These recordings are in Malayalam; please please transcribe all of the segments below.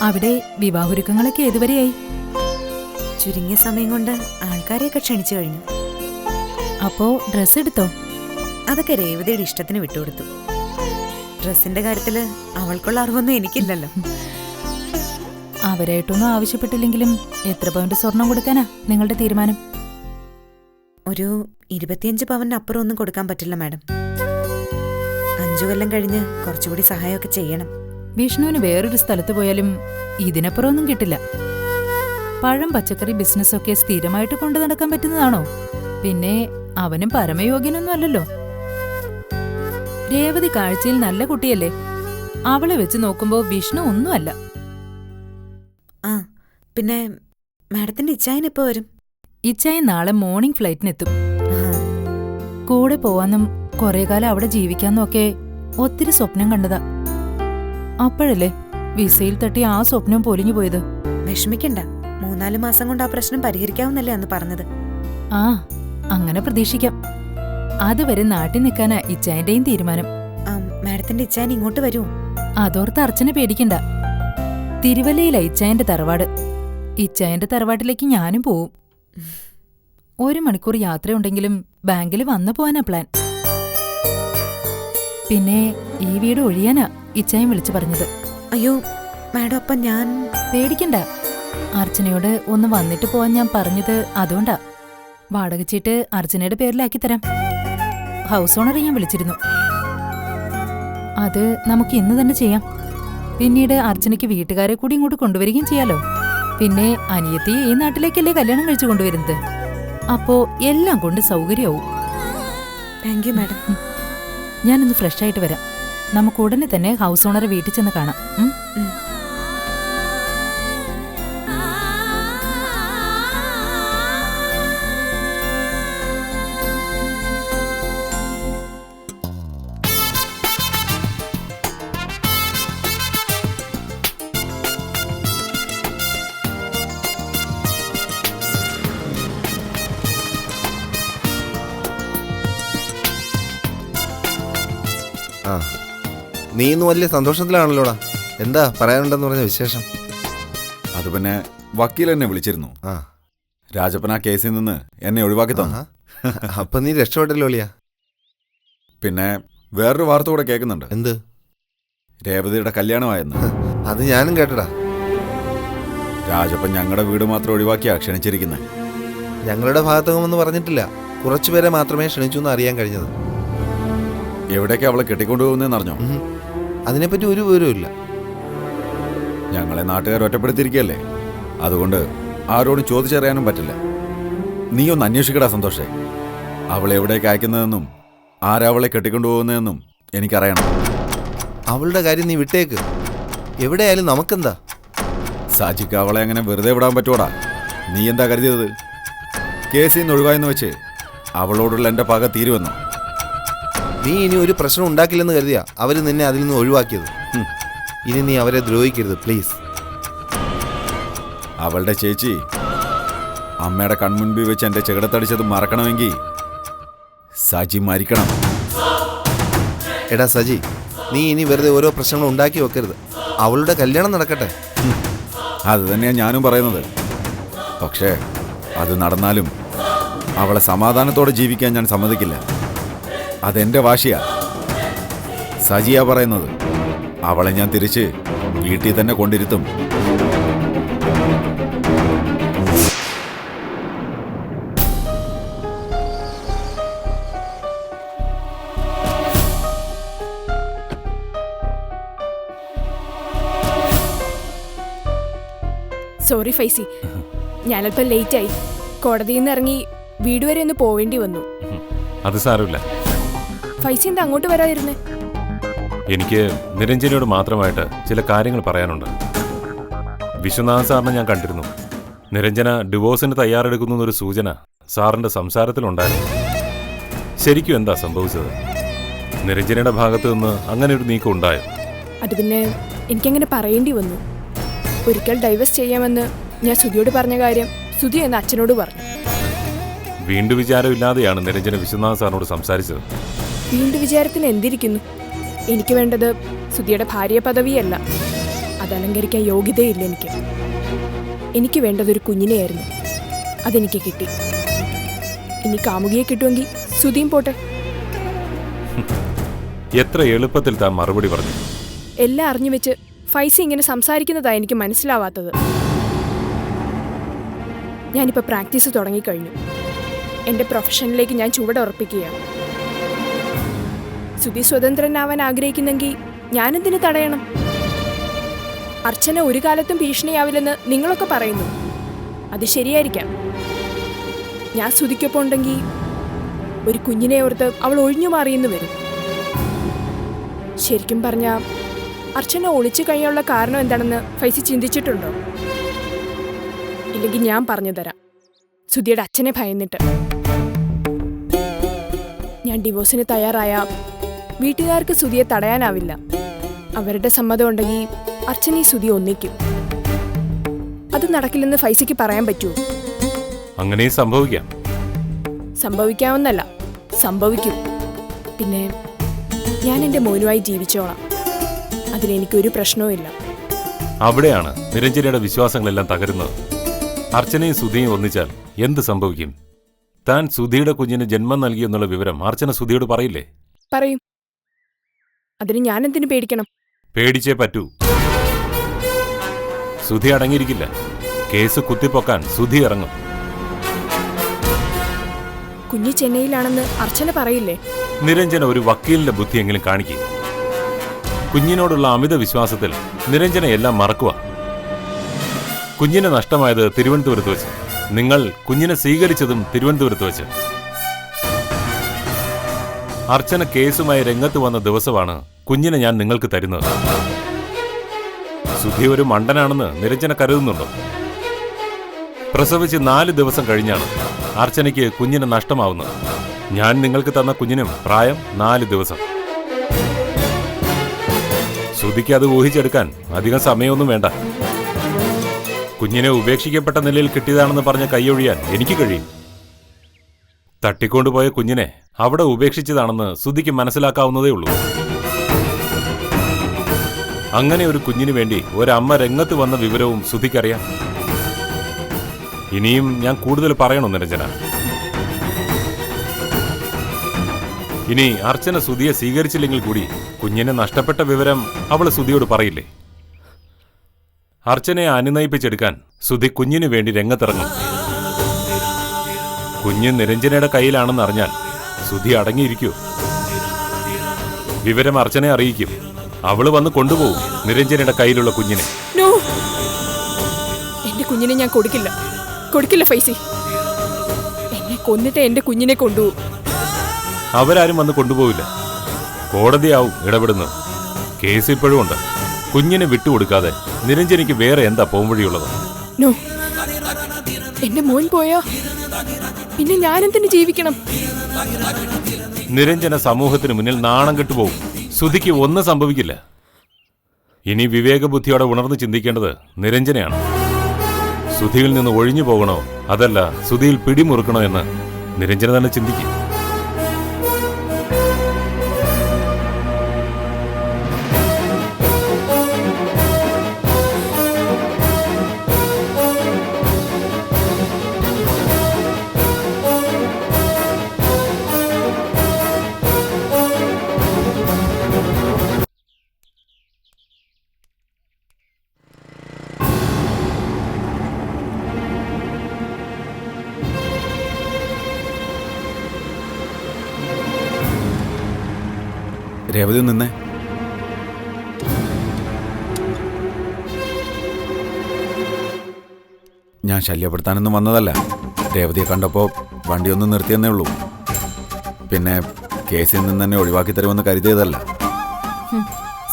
അവിടെ വിവാഹൊരുക്കങ്ങളൊക്കെ ഏതുവരെയായി? ചുരുങ്ങിയ സമയം കൊണ്ട് ആൾക്കാരെയൊക്കെ ക്ഷണിച്ചു കഴിഞ്ഞു. അപ്പോ ഡ്രസ് എടുത്തോ? അതൊക്കെ രേവതിയുടെ ഇഷ്ടത്തിന് വിട്ടുകൊടുത്തു. ഡ്രസ്സിന്റെ കാര്യത്തില് അവൾക്കുള്ള അറിവൊന്നും എനിക്കില്ലല്ലോ. അവരായിട്ടൊന്നും ആവശ്യപ്പെട്ടില്ലെങ്കിലും എത്ര പവന്റെ സ്വർണം കൊടുക്കാനാ നിങ്ങളുടെ തീരുമാനം? ഒരു 25 പവന് അപ്പുറം ഒന്നും കൊടുക്കാൻ പറ്റില്ല മാഡം. 5 കൊല്ലം കഴിഞ്ഞ് കുറച്ചുകൂടി സഹായമൊക്കെ ചെയ്യണം. വിഷ്ണുവിന് വേറൊരു സ്ഥലത്ത് പോയാലും ഇതിനപ്പുറം ഒന്നും കിട്ടില്ല. പഴം പച്ചക്കറി ബിസിനസ്സൊക്കെ സ്ഥിരമായിട്ട് കൊണ്ടു നടക്കാൻ പറ്റുന്നതാണോ? പിന്നെ അവനും പരമയോഗ്യനൊന്നും അല്ലല്ലോ. രേവതി കാഴ്ചയിൽ നല്ല കുട്ടിയല്ലേ? അവളെ വെച്ച് നോക്കുമ്പോ വിഷ്ണു ഒന്നുമല്ല. ആ പിന്നെ മാഡത്തിന്റെ ഇച്ചായൻ എപ്പോ വരും? ഇച്ചായൻ നാളെ മോർണിംഗ് ഫ്ലൈറ്റിനെത്തും. കൂടെ പോവാന്നും കുറെ കാലം അവിടെ ജീവിക്കാന്നും ഒക്കെ ഒത്തിരി സ്വപ്നം കണ്ടതാ. അപ്പോഴല്ലേ വിസയിൽ തട്ടി ആ സ്വപ്നം പൊലിഞ്ഞു പോയത്. വിഷമിക്കണ്ട, 3-4 മാസം കൊണ്ട് ആ പ്രശ്നം പരിഹരിക്കാവുന്നല്ലേ അന്ന് പറഞ്ഞത്. ആ അങ്ങനെ പ്രതീക്ഷിക്കാം. അതുവരെ നാട്ടിൽ നിൽക്കാനാ ഇച്ചായന്റെയും തീരുമാനം. മാഡത്തിന്റെ ഇച്ചായൻ ഇങ്ങോട്ട് വരുമോ? അതോർത്ത് അർച്ചന പേടിക്കണ്ട. തിരുവല്ലയിലാ ഇച്ചായന്റെ തറവാട്. ഇച്ചായന്റെ തറവാട്ടിലേക്ക് ഞാനും പോവും. 1 മണിക്കൂർ യാത്രയുണ്ടെങ്കിലും ബാങ്കിൽ വന്നു പോവാനാ പ്ലാൻ. പിന്നെ ഈ വീട് ഒഴിയാനാ ഇച്ചായൻ വിളിച്ചു പറഞ്ഞത്. അയ്യോ മാഡം, അപ്പം ഞാൻ... പേടിക്കണ്ട. അർച്ചനയോട് ഒന്ന് വന്നിട്ട് പോവാൻ ഞാൻ പറഞ്ഞത് അതുകൊണ്ടാ. വാടക ചീട്ട് അർച്ചനയുടെ പേരിലാക്കി തരാം. ഹൗസ് ഓണറെ ഞാൻ വിളിച്ചിരുന്നു. അത് നമുക്ക് ഇന്ന് തന്നെ ചെയ്യാം. പിന്നീട് അർച്ചനയ്ക്ക് വീട്ടുകാരെ കൂടി ഇങ്ങോട്ട് കൊണ്ടുവരികയും ചെയ്യാലോ. പിന്നെ അനിയത്തി ഈ നാട്ടിലേക്കല്ലേ കല്യാണം കഴിച്ചു കൊണ്ടുവരുന്നത്. അപ്പോ എല്ലാം കൊണ്ട് സൗകര്യമാവും. Thank you madam. ഞാനൊന്ന് ഫ്രഷ് ആയിട്ട് വരാം. നമുക്ക് ഉടനെ തന്നെ ഹൗസ് ഓണറെ വീട്ടിൽ ചെന്ന് കാണാം. ആ, നീ ഇന്ന് വലിയ സന്തോഷത്തിലാണല്ലോടാ. എന്താ പറയാനുണ്ടെന്ന് പറഞ്ഞ വിശേഷം? അത് പിന്നെ വക്കീൽ എന്നെ വിളിച്ചിരുന്നു. ആ, രാജപ്പൻ ആ കേസിൽ നിന്ന് എന്നെ ഒഴിവാക്കി തന്നു. അപ്പൊ നീ രക്ഷപ്പെട്ടല്ലോ അളിയാ. പിന്നെ വേറൊരു വാർത്ത കൂടെ കേൾക്കുന്നുണ്ട്. എന്ത്? രേവതിയുടെ കല്യാണമായെന്ന്. അത് ഞാനും കേട്ടടാ. രാജപ്പൻ ഞങ്ങളുടെ വീട് മാത്രം ഒഴിവാക്കിയാ ക്ഷണിച്ചിരിക്കുന്നത്. ഞങ്ങളുടെ ഭാഗത്തുനിന്നൊന്നും പറഞ്ഞിട്ടില്ല. കുറച്ചുപേരെ മാത്രമേ ക്ഷണിച്ചു എന്ന് അറിയാൻ കഴിഞ്ഞത്. എവിടേക്ക് അവളെ കെട്ടിക്കൊണ്ടുപോകുന്നതെന്ന് അറിഞ്ഞോ? അതിനെപ്പറ്റി ഒരു വിവരവും ഇല്ല. ഞങ്ങളെ നാട്ടുകാർ ഒറ്റപ്പെടുത്തിയിരിക്കുകയല്ലേ. അതുകൊണ്ട് ആരോടും ചോദിച്ചറിയാനും പറ്റില്ല. നീ ഒന്ന് അന്വേഷിക്കടാ സന്തോഷേ. അവളെ എവിടേക്ക് അയക്കുന്നതെന്നും ആരാവളെ കെട്ടിക്കൊണ്ടുപോകുന്നതെന്നും എനിക്കറിയണം. അവളുടെ കാര്യം നീ വിട്ടേക്ക്. എവിടെയായാലും നമുക്കെന്താ? സാജിക്ക് അവളെ അങ്ങനെ വെറുതെ വിടാൻ പറ്റുവാടാ? നീ എന്താ കരുതിയത്? കേസിൽ നിന്ന് ഒഴിവായെന്ന് വെച്ച് അവളോടുള്ള എൻ്റെ പക തീരുവെന്നോ? നീ ഇനി ഒരു പ്രശ്നം ഉണ്ടാക്കില്ലെന്ന് കരുതിയാ അവര് നിന്നെ അതിൽ നിന്ന് ഒഴിവാക്കിയത്. ഇനി നീ അവരെ ദ്രോഹിക്കരുത് പ്ലീസ്. അവളുടെ ചേച്ചി അമ്മയുടെ കൺമുൻപിൽ വെച്ച് എൻ്റെ ചെകിടത്തടിച്ചത് മറക്കണമെങ്കിൽ സജി മരിക്കണം. എടാ സജി, നീ ഇനി വെറുതെ ഓരോ പ്രശ്നങ്ങൾ ഉണ്ടാക്കി വെക്കരുത്. അവളുടെ കല്യാണം നടക്കട്ടെ. അത് തന്നെയാണ് ഞാനും പറയുന്നത്. പക്ഷേ അത് നടന്നാലും അവളെ സമാധാനത്തോടെ ജീവിക്കാൻ ഞാൻ സമ്മതിക്കില്ല. അതെന്റെ വാശിയാ. സജിയാ പറയുന്നത്. അവളെ ഞാൻ തിരിച്ച് വീട്ടിൽ തന്നെ കൊണ്ടിരുത്തും. സോറി ഫൈസി, ഞാനല്പം ലേറ്റായി. കോടതിയിൽ നിന്ന് ഇറങ്ങി വീട് വരെ ഒന്ന് പോവേണ്ടി വന്നു. അത് സാരമില്ല. ഫൈസി എന്താ അങ്ങോട്ട് വരാതിരുന്നേ? എനിക്ക് നിരഞ്ജനയോട് മാത്രമായിട്ട് ചില കാര്യങ്ങൾ പറയാനുണ്ട്. വിശ്വനാഥ് സാറിനെ ഞാൻ കണ്ടിരുന്നു. നിരഞ്ജന ഡിവോഴ്സിന് തയ്യാറെടുക്കുന്നു എന്നൊരു സൂചന സാറിന്റെ സംസാരത്തിലുണ്ടായിരുന്നു. ശരിക്കും എന്താ സംഭവിച്ചത്? നിരഞ്ജനയുടെ ഭാഗത്ത് നിന്ന് അങ്ങനെ ഒരു നീക്കം ഉണ്ടായോ? അത് പിന്നെ എനിക്കങ്ങനെ പറയേണ്ടി വന്നു. ഒരിക്കൽ ഡൈവേഴ്സ് ചെയ്യാമെന്ന് ഞാൻ സുധിയോട് പറഞ്ഞ കാര്യം സുധി എന്ന അച്ഛനോട് പറഞ്ഞു. വീണ്ടും വിചാരമില്ലാതെയാണ് നിരഞ്ജന വിശ്വനാഥ് സാറിനോട് സംസാരിച്ചത്. വീണ്ടും വിചാരത്തിന് എന്തിരിക്കുന്നു? എനിക്ക് വേണ്ടത് സുധിയുടെ ഭാര്യ പദവിയല്ല, അതലങ്കരിക്കാൻ യോഗ്യതയില്ല എനിക്ക്. എനിക്ക് വേണ്ടതൊരു കുഞ്ഞിനെയായിരുന്നു. അതെനിക്ക് കിട്ടി. ഇനി കാമുകിയെ കിട്ടുമെങ്കിൽ സുധിയും പോട്ടെ. എത്ര എളുപ്പത്തിൽ താൻ മറുപടി പറഞ്ഞു. എല്ലാം അറിഞ്ഞു വെച്ച് ഫൈസി ഇങ്ങനെ സംസാരിക്കുന്നതാണ് എനിക്ക് മനസ്സിലാവാത്തത്. ഞാനിപ്പോൾ പ്രാക്ടീസ് തുടങ്ങിക്കഴിഞ്ഞു. എൻ്റെ പ്രൊഫഷനിലേക്ക് ഞാൻ ചുവടുറപ്പിക്കുകയാണ്. സുധി സ്വതന്ത്രനാവാൻ ആഗ്രഹിക്കുന്നെങ്കിൽ ഞാനെന്തിനു തടയണം? അർച്ചന ഒരു കാലത്തും ഭീഷണിയാവില്ലെന്ന് നിങ്ങളൊക്കെ പറയുന്നു. അത് ശരിയായിരിക്കാം. ഞാൻ സുധിക്കൊപ്പം ഉണ്ടെങ്കിൽ ഒരു കുഞ്ഞിനെ ഓർത്ത് അവൾ ഒഴിഞ്ഞു മാറിയെന്ന് വരും. ശരിക്കും പറഞ്ഞാൽ അർച്ചന ഒളിച്ചു കഴിയാനുള്ള കാരണം എന്താണെന്ന് ഫൈസി ചിന്തിച്ചിട്ടുണ്ടോ? ഇല്ലെങ്കിൽ ഞാൻ പറഞ്ഞു തരാം. സുധിയുടെ അച്ഛനെ ഭയന്നിട്ട്. ഞാൻ ഡിവോഴ്സിന് തയ്യാറായ വീട്ടുകാർക്ക് സുധിയെ തടയാനാവില്ല. അവരുടെ സമ്മതം ഉണ്ടെങ്കിൽ അർച്ചനയും സുധി ഒന്നിക്കും. അത് നടക്കില്ലെന്ന് ഫൈസിക്ക് പറയാൻ പറ്റുമോ? അങ്ങനെ സംഭവിക്കാം. സംഭവിക്കാമെന്നല്ല, സംഭവിക്കും. പിന്നെ ഞാൻ എൻ്റെ മോനുമായി ജീവിച്ചോളാം. അതിലെനിക്കൊരു പ്രശ്നവുമില്ല. അവിടെയാണ് നിരഞ്ജനയുടെ വിശ്വാസങ്ങളെല്ലാം തകരുന്നത്. അർച്ചനയും സുധിയും ഒന്നിച്ചാൽ എന്ത് സംഭവിക്കും? താൻ സുധിയുടെ കുഞ്ഞിന് ജന്മം നൽകിയെന്നുള്ള വിവരം അർച്ചന സുധിയോട് പറയില്ലേ? പറയും. അതിന് ഞാനെന്തിനു പേടിക്കണം? പേടിച്ചേ പറ്റൂ. സുധി അടങ്ങിയിരിക്കില്ല. കേസ് കുത്തിപ്പൊക്കാൻ സുധി ഇറങ്ങും. കുഞ്ഞ് ചെന്നൈയിലാണെന്ന് അർച്ചന പറയില്ലേ? നിരഞ്ജന ഒരു വക്കീലിന്റെ ബുദ്ധിയെങ്കിലും കാണിക്കും. കുഞ്ഞിനോടുള്ള അമിത വിശ്വാസത്തിൽ നിരഞ്ജന എല്ലാം മറക്കുക. കുഞ്ഞിനെ നഷ്ടമായത് തിരുവനന്തപുരത്ത് വെച്ച്. നിങ്ങൾ കുഞ്ഞിനെ സ്വീകരിച്ചതും തിരുവനന്തപുരത്ത് വെച്ച്. അർച്ചന കേസുമായി രംഗത്ത് വന്ന ദിവസമാണ് കുഞ്ഞിനെ ഞാൻ നിങ്ങൾക്ക് തരുന്നത്. സുധി ഒരു മണ്ടനാണെന്ന് നിരഞ്ജന കരുതുന്നുണ്ടോ? പ്രസവിച്ച് 4 ദിവസം കഴിഞ്ഞാണ് അർച്ചനയ്ക്ക് കുഞ്ഞിനെ നഷ്ടമാവുന്നത്. ഞാൻ നിങ്ങൾക്ക് തന്ന കുഞ്ഞിനും പ്രായം 4 ദിവസം. സുധിക്ക് അത് ഊഹിച്ചെടുക്കാൻ അധികം സമയമൊന്നും വേണ്ട. കുഞ്ഞിനെ ഉപേക്ഷിക്കപ്പെട്ട നിലയിൽ കിട്ടിയതാണെന്ന് പറഞ്ഞ് കൈയൊഴിയാൻ എനിക്ക് കഴിയും. തട്ടിക്കൊണ്ടുപോയ കുഞ്ഞിനെ അവിടെ ഉപേക്ഷിച്ചതാണെന്ന് സുധിക്ക് മനസ്സിലാക്കാവുന്നതേ ഉള്ളൂ. അങ്ങനെ ഒരു കുഞ്ഞിനു വേണ്ടി ഒരമ്മ രംഗത്ത് വന്ന വിവരവും സുധിക്കറിയാം. ഇനിയും ഞാൻ കൂടുതൽ പറയണോ നിരഞ്ജന? ഇനി അർച്ചന സുധിയെ സ്വീകരിച്ചില്ലെങ്കിൽ കൂടി കുഞ്ഞിനെ നഷ്ടപ്പെട്ട വിവരം അവൾ സുധിയോട് പറയില്ലേ? അർച്ചനയെ അനുനയിപ്പിച്ചെടുക്കാൻ സുധി കുഞ്ഞിനു വേണ്ടി രംഗത്തിറങ്ങും. കുഞ്ഞ് നിരഞ്ജനയുടെ കയ്യിലാണെന്ന് അറിഞ്ഞാൽ സുധി അടങ്ങിയിരിക്കൂ. വിവരം അർച്ചനയെ അറിയിക്കും. അവള് വന്ന് കൊണ്ടുപോകും നിരഞ്ജനയുടെ കയ്യിലുള്ള കുഞ്ഞിനെ. നോ, എന്റെ കുഞ്ഞിനെ ഞാൻ കൊടുക്കില്ല. കൊടുക്കില്ല ഫൈസി. എന്നെ കൊന്നിട്ട് എന്റെ കുഞ്ഞിനെ കൊണ്ടുപോകും. അവരാരും വന്ന് കൊണ്ടുപോവില്ല. കോടതിയാവും ഇടപെടുന്നത്. കേസ് ഇപ്പോഴും ഉണ്ട്. കുഞ്ഞിനെ വിട്ടുകൊടുക്കാതെ നിരഞ്ജനയ്ക്ക് വേറെ എന്താ പോംവഴിയുള്ളത്? നോ, എന്റെ മോൻ പോയോ പിന്നെ ഞാനെന്തിനു ജീവിക്കണം? നിരഞ്ജന സമൂഹത്തിന് മുന്നിൽ നാണം കെട്ടുപോകും. സുധിക്ക് ഒന്നും സംഭവിക്കില്ല. ഇനി വിവേകബുദ്ധിയോടെ ഉണർന്ന് ചിന്തിക്കേണ്ടത് നിരഞ്ജനയാണ്. സുധിയിൽ നിന്ന് ഒഴിഞ്ഞു പോകണോ അതല്ല സുധിയിൽ പിടിമുറുക്കണോ എന്ന് നിരഞ്ജന തന്നെ ചിന്തിക്കും. രേവതി നിന്നേ. ഞാൻ ശല്യപ്പെടുത്താനൊന്നും വന്നതല്ല. രേവതിയെ കണ്ടപ്പോൾ വണ്ടി ഒന്ന് നിർത്തിയെന്നേ ഉള്ളൂ. പിന്നെ കേസിൽ നിന്ന് തന്നെ ഒഴിവാക്കി തരുമെന്ന് കരുതിയതല്ല.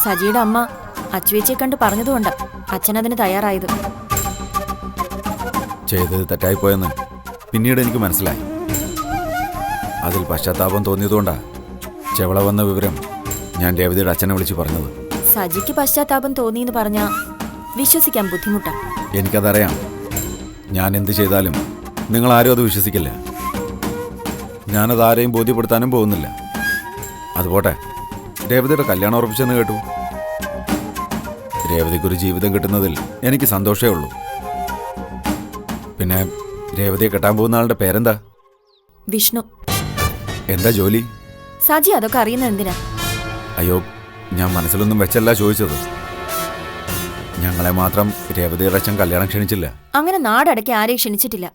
സജിയുടെ അമ്മ അച്ചുവേച്ചിയെ കണ്ട് പറഞ്ഞതുകൊണ്ടാ അച്ഛനതിന് തയ്യാറായത്. ചെയ്തത് തെറ്റായിപ്പോയെന്ന് പിന്നീട് എനിക്ക് മനസ്സിലായി. അതിൽ പശ്ചാത്താപം തോന്നിയതുകൊണ്ടാ ചെവള വന്ന വിവരം ഞാൻ രേവതിയുടെ അച്ഛനെ വിളിച്ച് പറഞ്ഞത്. സജിക്ക് പശ്ചാത്താപം തോന്നിയെന്ന് പറഞ്ഞാ വിശ്വസിക്കാൻ ബുദ്ധിമുട്ടാ. എനിക്കതറിയാം. ഞാൻ എന്ത് ചെയ്താലും നിങ്ങളാരും അത് വിശ്വസിക്കില്ല. ഞാനതാരെയും ബോധ്യപ്പെടുത്താനും പോകുന്നില്ല. അതുപോട്ടെ, രേവതിയുടെ കല്യാണം ഉറപ്പിച്ചെന്ന് കേട്ടു. രേവതിക്കൊരു ജീവിതം കിട്ടുന്നതിൽ എനിക്ക് സന്തോഷമേ ഉള്ളൂ. പിന്നെ രേവതിയെ കെട്ടാൻ പോകുന്ന ആളുടെ പേരെന്താ? വിഷ്ണു. എന്താ ജോലി? സജി അതൊക്കെ അറിയുന്നത് എന്തിനാ? അയ്യോ, ഞാൻ മനസ്സിലൊന്നും വെച്ചല്ല ചോദിച്ചത്. ഞങ്ങളെ മാത്രം രേവതിയുടെ അച്ഛൻ കല്യാണം ക്ഷണിച്ചില്ല. അങ്ങനെ നാടടക്കി ആരെയും ക്ഷണിച്ചിട്ടില്ല.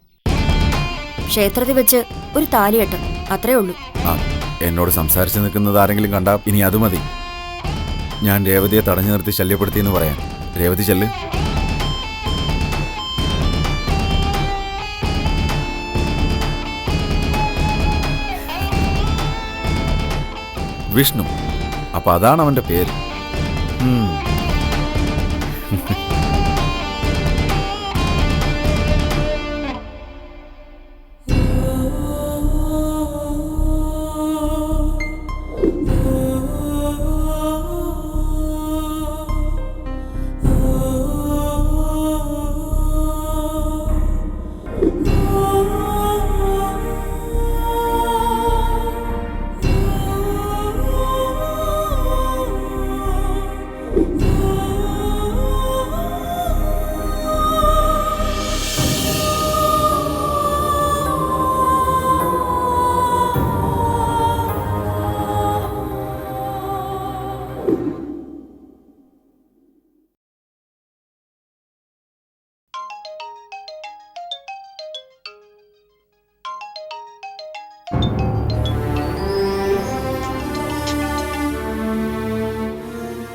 ക്ഷേത്രത്തിൽ വെച്ച് ഒരു താലികെട്ട്, അത്രേ ഉള്ളൂ. ആ, എന്നോട് സംസാരിച്ച് നിൽക്കുന്നത് ആരെങ്കിലും കണ്ടാ ഇനി അത് മതി. ഞാൻ രേവതിയെ തടഞ്ഞു നിർത്തി ശല്യപ്പെടുത്തിയെന്ന് പറയാൻ. രേവതി ചെല്ല്. വിഷ്ണു, അപ്പൊ അതാണ് അവന്റെ പേര്.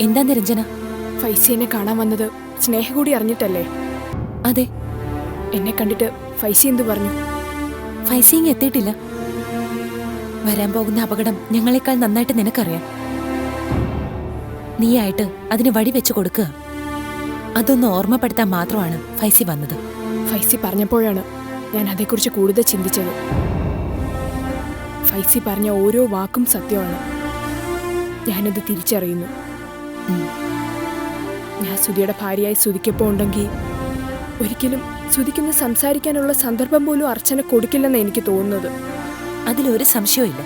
എന്താ നിരഞ്ജന? ഫൈസിയെ കാണാൻ വന്നത് സ്നേഹ കൂടി അറിഞ്ഞിട്ടല്ലേ? അതെ. എന്നെ കണ്ടിട്ട് ഫൈസി എന്തു പറഞ്ഞു? ഫൈസി ഇങ്ങ് എത്തിയിട്ടില്ല. വരാൻ പോകുന്ന അപകടം ഞങ്ങളെക്കാൾ നന്നായിട്ട് നിനക്കറിയാം. നീയായിട്ട് അതിന് വഴി വെച്ചു കൊടുക്കുക. അതൊന്ന് ഓർമ്മപ്പെടുത്താൻ മാത്രമാണ് ഫൈസി വന്നത്. ഫൈസി പറഞ്ഞപ്പോഴാണ് ഞാൻ അതേക്കുറിച്ച് കൂടുതൽ ചിന്തിച്ചത്. ഫൈസി പറഞ്ഞ ഓരോ വാക്കും സത്യമാണ്. ഞാനത് തിരിച്ചറിയുന്നു. ഞാൻ സുധിയുടെ ഭാര്യയായി സുധിക്കപ്പോൾ ഉണ്ടെങ്കിൽ ഒരിക്കലും സുധിക്കൊന്ന് സംസാരിക്കാനുള്ള സന്ദർഭം പോലും അർച്ചന കൊടുക്കില്ലെന്ന് എനിക്ക് തോന്നുന്നത്. അതിലൊരു സംശയവും.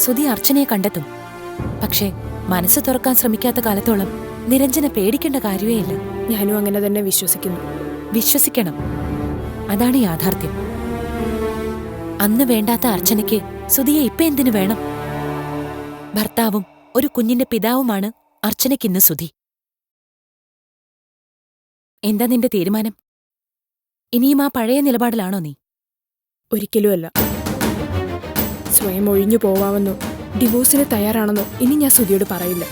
സുധി അർച്ചനയെ കണ്ടെത്തും. പക്ഷേ മനസ്സ് തുറക്കാൻ ശ്രമിക്കാത്ത കാലത്തോളം നിരഞ്ജന പേടിക്കേണ്ട കാര്യമേ ഇല്ല. ഞാനും അങ്ങനെ തന്നെ വിശ്വസിക്കുന്നു. വിശ്വസിക്കണം. അതാണ് യാഥാർത്ഥ്യം. അന്ന് വേണ്ടാത്ത അർച്ചനയ്ക്ക് സുധിയെ ഇപ്പൊ എന്തിനു വേണം? ഭർത്താവും ഒരു കുഞ്ഞിന്റെ പിതാവുമാണ് അർച്ചനയ്ക്കിന്ന് സുധി. എന്താ നിന്റെ തീരുമാനം? ഇനിയും ആ പഴയ നിലപാടിലാണോ നീ? ഒരിക്കലുമല്ല. സ്വയം ഒഴിഞ്ഞു പോവാമെന്നോ ഡിവോഴ്സിന് തയ്യാറാണെന്നോ ഇനി ഞാൻ സുധിയോട് പറയില്ല.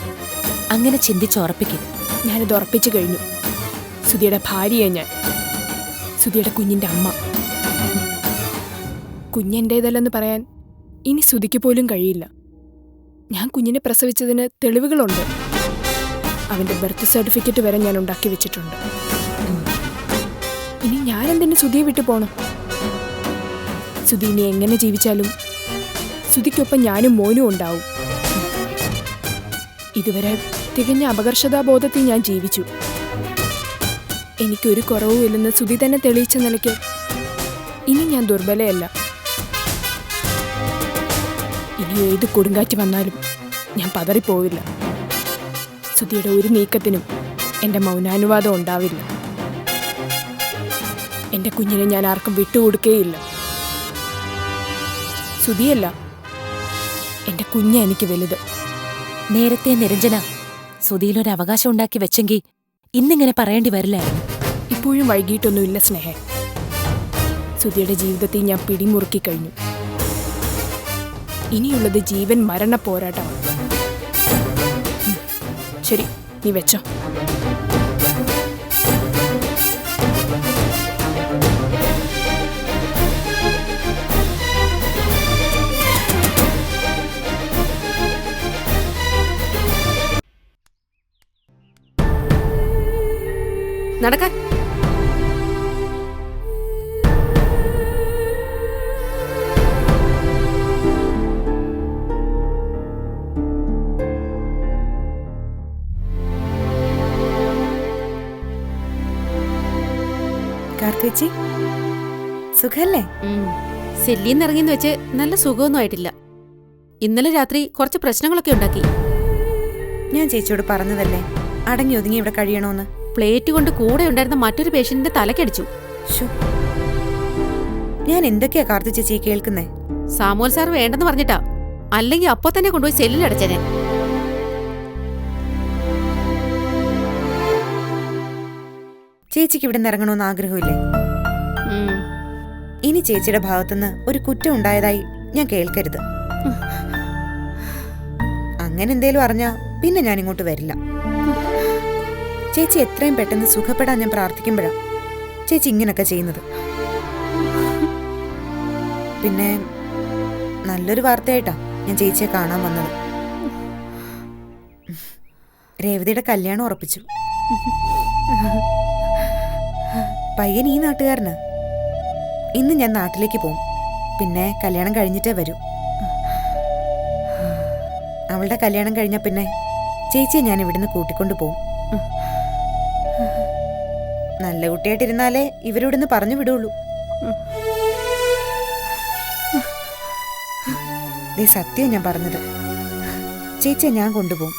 അങ്ങനെ ചിന്തിച്ചുറപ്പിക്കും. ഞാനിത് ഉറപ്പിച്ചു കഴിഞ്ഞു. സുധിയുടെ ഭാര്യയെ ഞാൻ, സുധിയുടെ കുഞ്ഞിന്റെ അമ്മ. കുഞ്ഞെന്റേതല്ലെന്ന് പറയാൻ ഇനി സുധിക്ക് പോലും കഴിയില്ല. ഞാൻ കുഞ്ഞിനെ പ്രസവിച്ചതിന് തെളിവുകളുണ്ട്. അവന്റെ ബർത്ത് സർട്ടിഫിക്കറ്റ് വരെ ഞാൻ ഉണ്ടാക്കി വെച്ചിട്ടുണ്ട്. ഇനി ഞാൻ എന്തിനു സുധിയെ വിട്ടു പോണം? സുധി ഇനി എങ്ങനെ ജീവിച്ചാലും സുധിക്കൊപ്പം ഞാനും മോനും ഉണ്ടാവും. ഇതുവരെ തികഞ്ഞ അപകർഷതാബോധത്തിൽ ഞാൻ ജീവിച്ചു. എനിക്കൊരു കുറവും ഇല്ലെന്ന് സുധി തന്നെ തെളിയിച്ച നിലയ്ക്ക് ഇനി ഞാൻ ദുർബലയല്ല. ഇനി ഏത് കൊടുങ്കാറ്റ് വന്നാലും ഞാൻ പതറിപ്പോവില്ല. സുധിയുടെ ഒരു നീക്കത്തിനും എൻ്റെ മൗനാനുവാദം ഉണ്ടാവില്ല. എൻ്റെ കുഞ്ഞിനെ ഞാൻ ആർക്കും വിട്ടുകൊടുക്കേയില്ല. സുധിയല്ല, എൻ്റെ കുഞ്ഞ് എനിക്ക് വലുത്. നേരത്തെ നിരഞ്ജന സുധിയിലൊരു അവകാശം ഉണ്ടാക്കി വെച്ചെങ്കിൽ ഇന്നിങ്ങനെ പറയേണ്ടി വരില്ലായിരുന്നു. ഇപ്പോഴും വൈകിട്ടൊന്നുമില്ല സ്നേഹ. സുധിയുടെ ജീവിതത്തിൽ ഞാൻ പിടിമുറുക്കി കഴിഞ്ഞു. ഇനിയുള്ളത് ജീവൻ മരണ പോരാട്ടമാണ്. ശരി, നീ വെച്ചോ. നടക്ക. കാർത്തിച്ചി, സുഖല്ലേ? സെല്ലിന്ന് ഇറങ്ങിന്ന് വെച്ച് നല്ല സുഖമൊന്നും ആയിട്ടില്ല. ഇന്നലെ രാത്രി കുറച്ച് പ്രശ്നങ്ങളൊക്കെ ഉണ്ടാക്കി. ഞാൻ ചേച്ചിയോട് പറഞ്ഞതല്ലേ അടങ്ങി ഒതുങ്ങി ഇവിടെ കഴിയണോന്ന്. പ്ലേറ്റ് കൊണ്ട് കൂടെ ഉണ്ടായിരുന്ന മറ്റൊരു പേഷ്യന്റിന്റെ തലക്കടിച്ചു. ശ്ശോ. ഞാൻ എന്തൊക്കെയാ കാർത്തു ചേച്ചി കേൾക്കുന്നേ? സാമുവൽ സാർ വേണ്ടെന്ന് പറഞ്ഞിട്ടാ, അല്ലെങ്കിൽ അപ്പൊ തന്നെ കൊണ്ടുപോയി സെല്ലിൽ അടച്ചേനെ. ചേച്ചിക്ക് ഇവിടെ നിന്ന് ഇറങ്ങണമെന്ന് ആഗ്രഹമില്ലേ? ഇനി ചേച്ചിയുടെ ഭാഗത്തുനിന്ന് ഒരു കുറ്റം ഉണ്ടായതായി ഞാൻ കേൾക്കരുത്. അങ്ങനെ എന്തേലും അറിഞ്ഞാ പിന്നെ ഞാൻ ഇങ്ങോട്ട് വരില്ല. ചേച്ചി എത്രയും പെട്ടെന്ന് സുഖപ്പെടാൻ ഞാൻ പ്രാർത്ഥിക്കുമ്പോഴാ ചേച്ചി ഇങ്ങനൊക്കെ ചെയ്യുന്നത്. പിന്നെ നല്ലൊരു വാർത്തയായിട്ടാ ഞാൻ ചേച്ചിയെ കാണാൻ വന്നത്. രേവതിയുടെ കല്യാണം ഉറപ്പിച്ചു. പയ്യൻ ഈ നാട്ടുകാരന്. ഇന്ന് ഞാൻ നാട്ടിലേക്ക് പോവും. പിന്നെ കല്യാണം കഴിഞ്ഞിട്ടേ വരൂ. അവളുടെ കല്യാണം കഴിഞ്ഞ പിന്നെ ചേച്ചിയെ ഞാൻ ഇവിടുന്ന് കൂട്ടിക്കൊണ്ടു പോവും. നല്ല കുട്ടിയായിട്ടിരുന്നാലേ ഇവരിവിടുന്ന് പറഞ്ഞു വിടുള്ളൂ. സത്യം ഞാൻ പറഞ്ഞത്. ചേച്ചിയെ ഞാൻ കൊണ്ടുപോകും.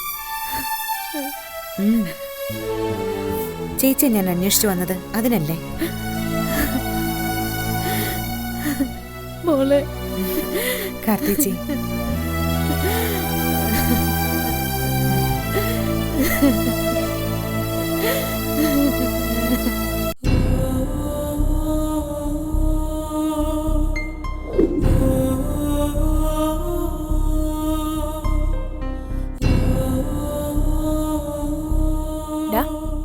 ചേച്ചിയെ ഞാൻ അന്വേഷിച്ചു വന്നത് അതിനല്ലേ? കാർത്തിച്ചി,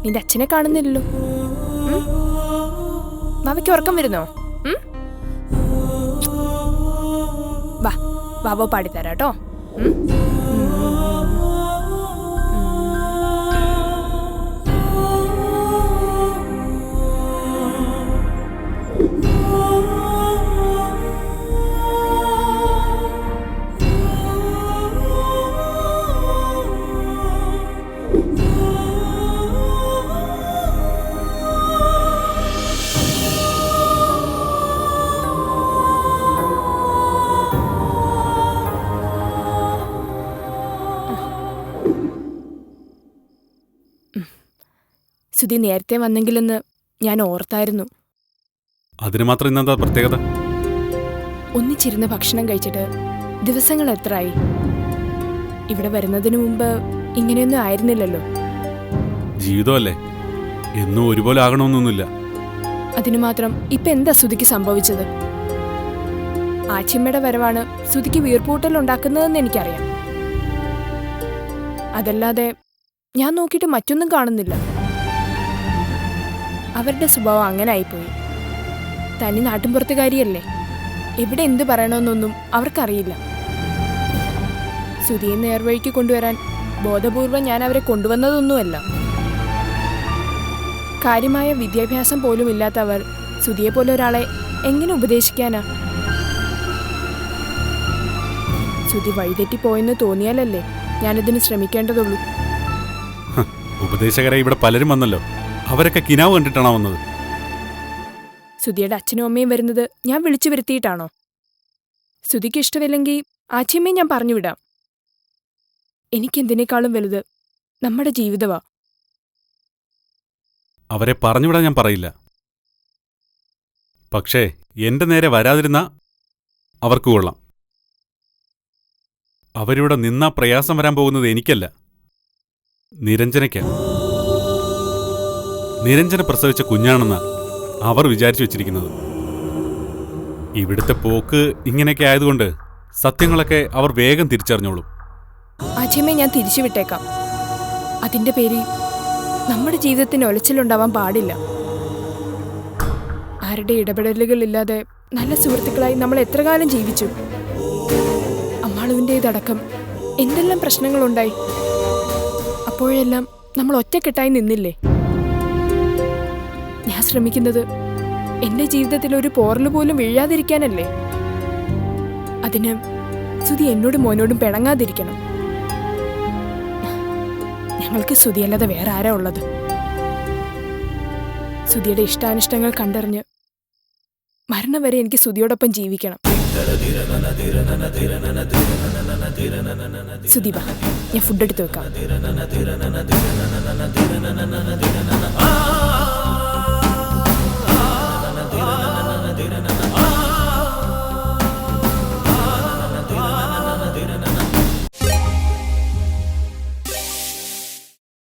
നിന്റെ അച്ഛനെ കാണുന്നില്ലല്ലോ. ബാബയ്ക്ക് ഉറക്കം വരുന്നോ? വാ, ബാബ പാടിത്തരാട്ടോ. സുധി നേരത്തെ വന്നെങ്കിലെന്ന് ഞാൻ ഓർത്തായിരുന്നു. അതിന് മാത്രം ഇന്നെന്താ പ്രത്യേകത? ഒന്നിച്ചിരുന്ന് ഭക്ഷണം കഴിച്ചിട്ട് ദിവസങ്ങൾ എത്രയായി? ഇവിടെ വരുന്നതിന് മുമ്പ് ഇങ്ങനെയൊന്നും ആയിരുന്നില്ലല്ലോ. ജീവിതമല്ലേ, എന്നും ഒരുപോലെ ആകണമെന്നൊന്നുമില്ല. അതിനു മാത്രം ഇപ്പൊ എന്താ സുധിക്ക് സംഭവിച്ചത്? ആച്ചിമ്മയുടെ വരവാണ് സുധിക്ക് വീർപ്പൂട്ടൽ ഉണ്ടാക്കുന്നതെന്ന് എനിക്കറിയാം. അതല്ലാതെ ഞാൻ നോക്കിയിട്ട് മറ്റൊന്നും കാണുന്നില്ല. അവരുടെ സ്വഭാവം അങ്ങനെ ആയിപ്പോയി. തനി നാട്ടിൻപുറത്തുകാരിയല്ലേ, എവിടെ എന്ത് പറയണമെന്നൊന്നും അവർക്കറിയില്ല. സുധിയെ നേർവഴിക്ക് കൊണ്ടുവരാൻ ബോധപൂർവം ഞാൻ അവരെ കൊണ്ടുവന്നതൊന്നുമല്ല. കാര്യമായ വിദ്യാഭ്യാസം പോലും ഇല്ലാത്തവർ സുധിയെ പോലെ ഒരാളെ എങ്ങനെ ഉപദേശിക്കാനാ? സുധി വഴിതെറ്റിപ്പോയെന്ന് തോന്നിയാലല്ലേ ഞാനിതിന് ശ്രമിക്കേണ്ടതുള്ളൂ. ഉപദേശകരെ ഇവിടെ പലരും വന്നല്ലോ. അവരൊക്കെ കിനാവ് കണ്ടിട്ടാണോ വന്നത്? സുധിയുടെ അച്ഛനും അമ്മയും വരുന്നത് ഞാൻ വിളിച്ചു വരുത്തിയിട്ടാണോ? സുധിക്ക് ഇഷ്ടമില്ലെങ്കിൽ ആച്ചിയമ്മയും ഞാൻ പറഞ്ഞു വിടാം. എനിക്കെന്തിനേക്കാളും വലുത് നമ്മുടെ ജീവിതമാ. അവരെ പറഞ്ഞുവിടാൻ ഞാൻ പറയില്ല. പക്ഷേ എന്റെ നേരെ വരാതിരുന്ന അവർക്ക് കൊള്ളാം. അവരിവിടെ നിന്നാ പ്രയാസം വരാൻ പോകുന്നത് എനിക്കല്ല, നിരഞ്ജനയ്ക്ക്. നിരഞ്ജന പ്രസവിച്ച കുഞ്ഞാണെന്ന അവർ വിചാരിച്ചു വെച്ചിരിക്കുന്നത്. ഇവിടുത്തെ പോക്ക് ഇങ്ങനെയൊക്കെ ആയതുകൊണ്ട് സത്യങ്ങളൊക്കെ അവർ വേഗം തിരിച്ചറിഞ്ഞോളും. ആച്ചിയമ്മയെ ഞാൻ തിരിച്ചു വിട്ടേക്കാം. അതിന്റെ പേരിൽ നമ്മുടെ ജീവിതത്തിന് ഒലച്ചിലുണ്ടാവാൻ പാടില്ല. ആരുടെ ഇടപെടലുകളില്ലാതെ നല്ല സുഹൃത്തുക്കളായി നമ്മൾ എത്ര കാലം ജീവിച്ചു. അമ്മാളുവിൻ്റെതടക്കം എന്തെല്ലാം പ്രശ്നങ്ങളുണ്ടായി. അപ്പോഴെല്ലാം നമ്മൾ ഒറ്റക്കെട്ടായി നിന്നില്ലേ? ഞാൻ ശ്രമിക്കുന്നത് എന്റെ ജീവിതത്തിൽ ഒരു പോറല് പോലും വീഴാതിരിക്കാനല്ലേ. അതിന് സുധി എന്നോടും മോനോടും പിണങ്ങാതിരിക്കണം. ഞങ്ങൾക്ക് സുധിയല്ലാതെ വേറെ ആരാ ഉള്ളത്? സുധിയുടെ ഇഷ്ടാനിഷ്ടങ്ങൾ കണ്ടറിഞ്ഞ് മരണം വരെ എനിക്ക് സുധിയോടൊപ്പം ജീവിക്കണം. സുധി വാ, ഞാൻ ഫുഡ് എടുത്ത് വെക്കാം.